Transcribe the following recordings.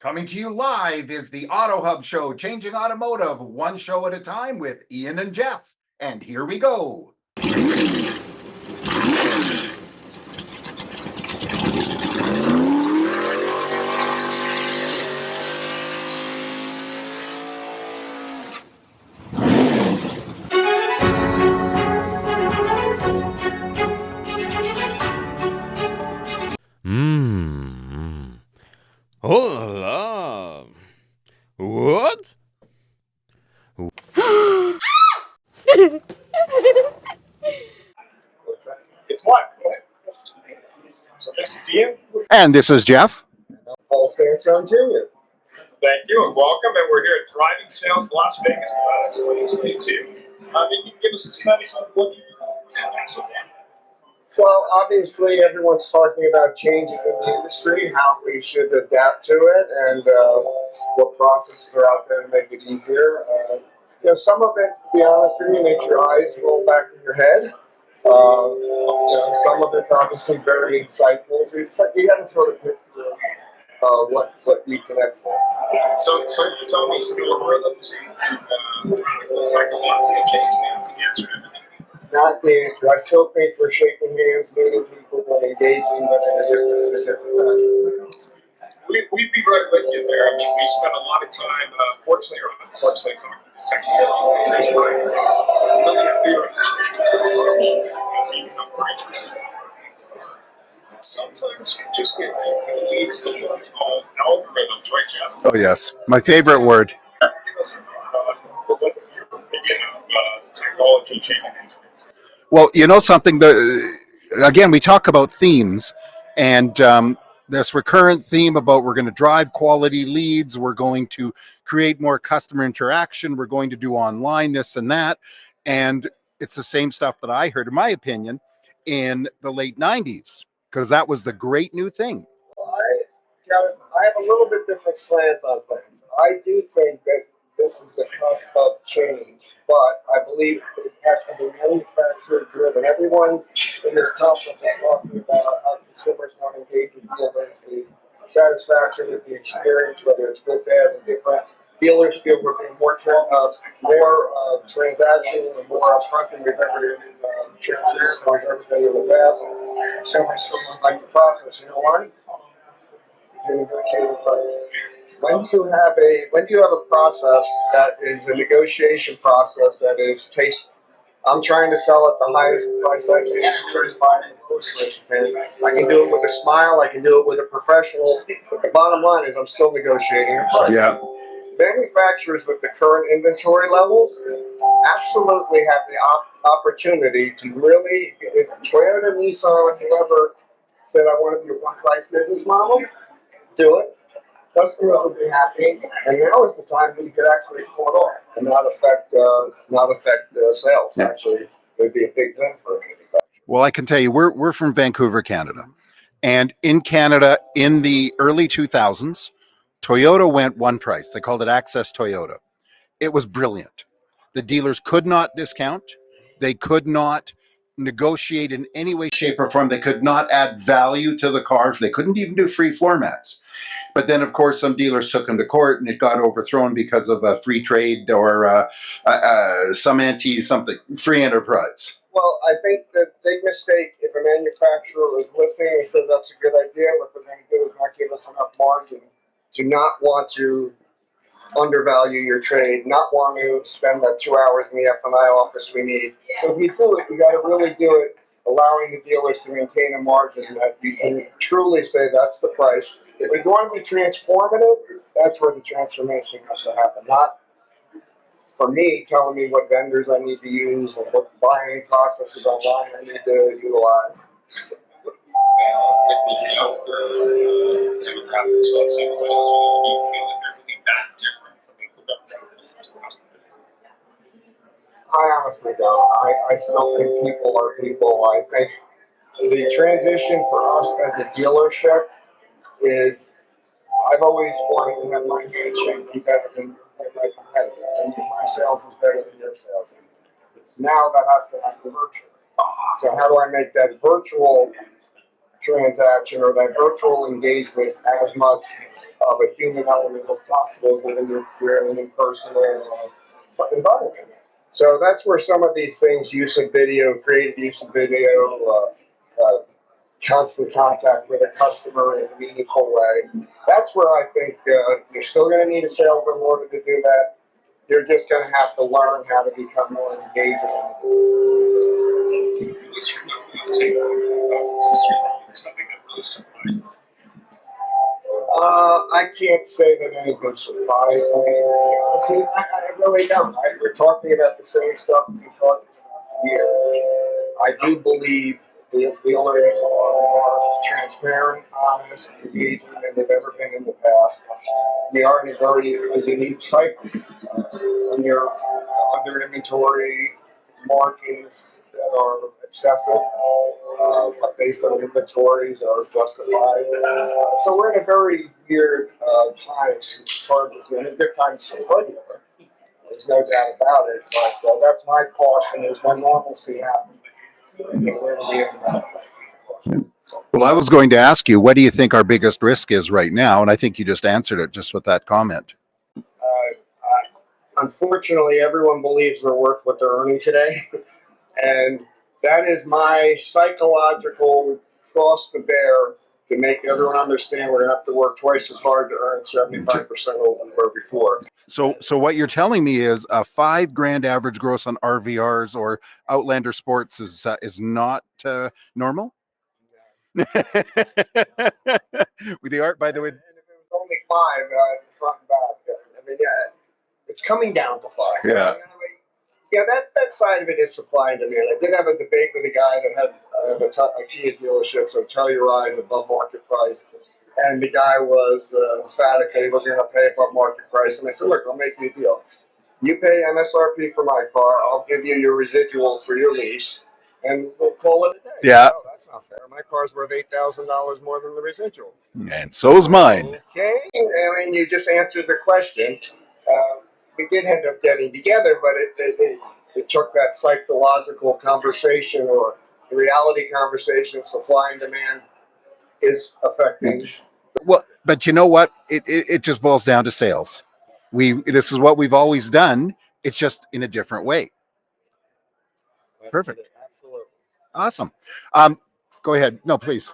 Coming to you live is the Auto Hub Show, changing automotive one show at a time with Ian and Jeff. And here we go. Hola. What? It's what? So this is Ian. And this is Jeff. Paul Sansone Jr. Thank you and welcome. And we're here at Driving Sales Las Vegas, Nevada 2022. Maybe you can give us a sense of what you have so far. Well, obviously, everyone's talking about changes in the industry, how we should adapt to it, and what processes are out there to make it easier. Some of it, to be honest with you, makes your eyes roll back in your head. Some of it's obviously very insightful. So you got to sort of pick what you connect with. So you told me some algorithms and like a lot of change now to answer everything. Not the answer. I still think we're shaking hands, meeting people, and engaging, but in a different fashion. We'd be right with you there. I mean, we spend a lot of time, fortunately or unfortunately, talking to technology. Building a clear understanding of even though we're interested. Sometimes we just get to leads to algorithms, right, Jeff? Oh, yes. My favorite word. Technology changing. Well, you know something, again, we talk about themes, and this recurrent theme about we're going to drive quality leads, we're going to create more customer interaction, we're going to do online this and that, and it's the same stuff that I heard, in my opinion, in the late 90s, because that was the great new thing. I have a little bit different slant on things. I do think that this is the cusp of change, but I believe it has to be manufacturer driven. Everyone in this conference is talking about how consumers want to engage with dealers, the satisfaction with the experience, whether it's good, bad, or different. Dealers feel we're being more transactional and more upfront than we've ever been, transparent than we've ever been in the past. Consumers still don't like the process. You know why? To negotiate the price. When do you have a process that is a negotiation process that is tasteful? I'm trying to sell at the highest price I can, trying to find the lowest price I can. I can do it with a smile, I can do it with a professional, but the bottom line is I'm still negotiating a price. Yeah. Manufacturers with the current inventory levels absolutely have the opportunity to really, if Toyota, Nissan, whoever said I want to be a one-price business model, do it. Customers will be happy, and now is the time that you could actually pull it off and not affect sales. Yeah. Actually, it would be a big win for a manufacturer. Well, I can tell you, we're from Vancouver, Canada. And in Canada, in the early 2000s, Toyota went one price. They called it Access Toyota. It was brilliant. The dealers could not discount. They could not negotiate in any way, shape, or form. They could not add value to the cars. They couldn't even do free floor mats. But then, of course, some dealers took them to court, and it got overthrown because of a free trade or something, free enterprise. Well, I think the big mistake, if a manufacturer was listening and says that's a good idea, what they're going to do is not give us enough margin to not want to undervalue your trade, not want to spend that 2 hours in the F&I office we need. So if you do it, you got to really do it, allowing the dealers to maintain a margin that you can truly say that's the price. If we're going to be transformative, that's where the transformation has to happen. Not for me telling me what vendors I need to use and what buying processes online I need to utilize. I honestly don't. I still think people are people. I think the transition for us as a dealership is I've always wanted to have my handshake be better than my competitors. And my sales is better than your sales. Now that has to happen virtually. So how do I make that virtual transaction or that virtual engagement as much of a human element as possible given you're in an in-person environment. So that's where some of these things, use of video, creative use of video, constant contact with a customer in a meaningful way. That's where I think you're still going to need a salesman in order to do that. You're just going to have to learn how to become more engaging. What's your number take something that really surprised you? I can't say that anything surprised me. I really don't. We're talking about the same stuff we've been talking about for years. I do believe the dealers are more transparent, honest, engaging than they've ever been in the past. We are in a very unique cycle. Under inventory markings that are excessive, based on inventories are justified. So we're in a very weird time in a good time for hardware. There's no doubt about it. But that's my caution: is when normalcy happens. Well, I was going to ask you, what do you think our biggest risk is right now? And I think you just answered it just with that comment. Unfortunately, everyone believes they're worth what they're earning today. And that is my psychological cross to bear to make everyone understand we're going to have to work twice as hard to earn 75% of what we were before. So what you're telling me is a $5,000 average gross on RVRs or Outlander Sports is not normal? With the art, by the way. And if it was only 5, front and back, I mean, yeah, it's coming down to 5. Yeah. Yeah, that side of it is supply and demand. I did have a debate with a guy that had a Kia dealership, so Telluride above market price. And the guy was emphatic that he wasn't going to pay above market price. And I said, look, I'll make you a deal. You pay MSRP for my car, I'll give you your residual for your lease, and we'll call it a day. Yeah. Oh, that's not fair. My car's worth $8,000 more than the residual. And so's mine. Okay. I mean, you just answered the question. We did end up getting together, but it took that psychological conversation or the reality conversation. Supply and demand is affecting. Well, but you know what? It just boils down to sales. This is what we've always done. It's just in a different way. Perfect. Absolutely. Awesome. Go ahead. No, please.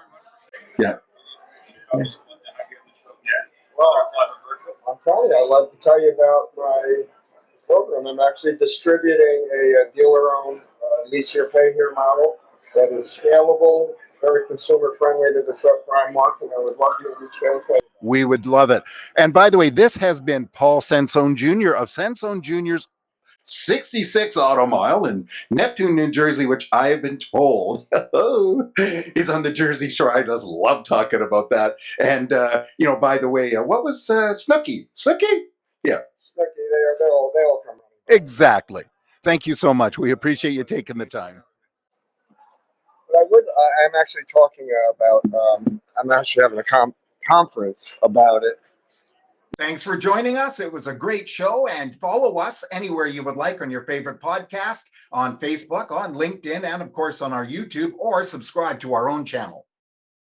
Yeah. Well, I'm telling you, I'd love to tell you about my program. I'm actually distributing a dealer-owned lease here, pay here model that is scalable, very consumer-friendly to the subprime market. I would love you to share that. We would love it. And by the way, this has been Paul Sansone Jr. of Sansone Jr.'s 66 Automall in Neptune, New Jersey, which I have been told is on the Jersey Shore. I just love talking about that. And, by the way, what was Snooky? Snooky? Yeah. Snooky, they all come running. Exactly. Thank you so much. We appreciate you taking the time. But I'm actually talking about, I'm actually having a conference about it. Thanks for joining us. It was a great show, and follow us anywhere you would like on your favorite podcast, on Facebook, on LinkedIn, and of course on our YouTube, or subscribe to our own channel.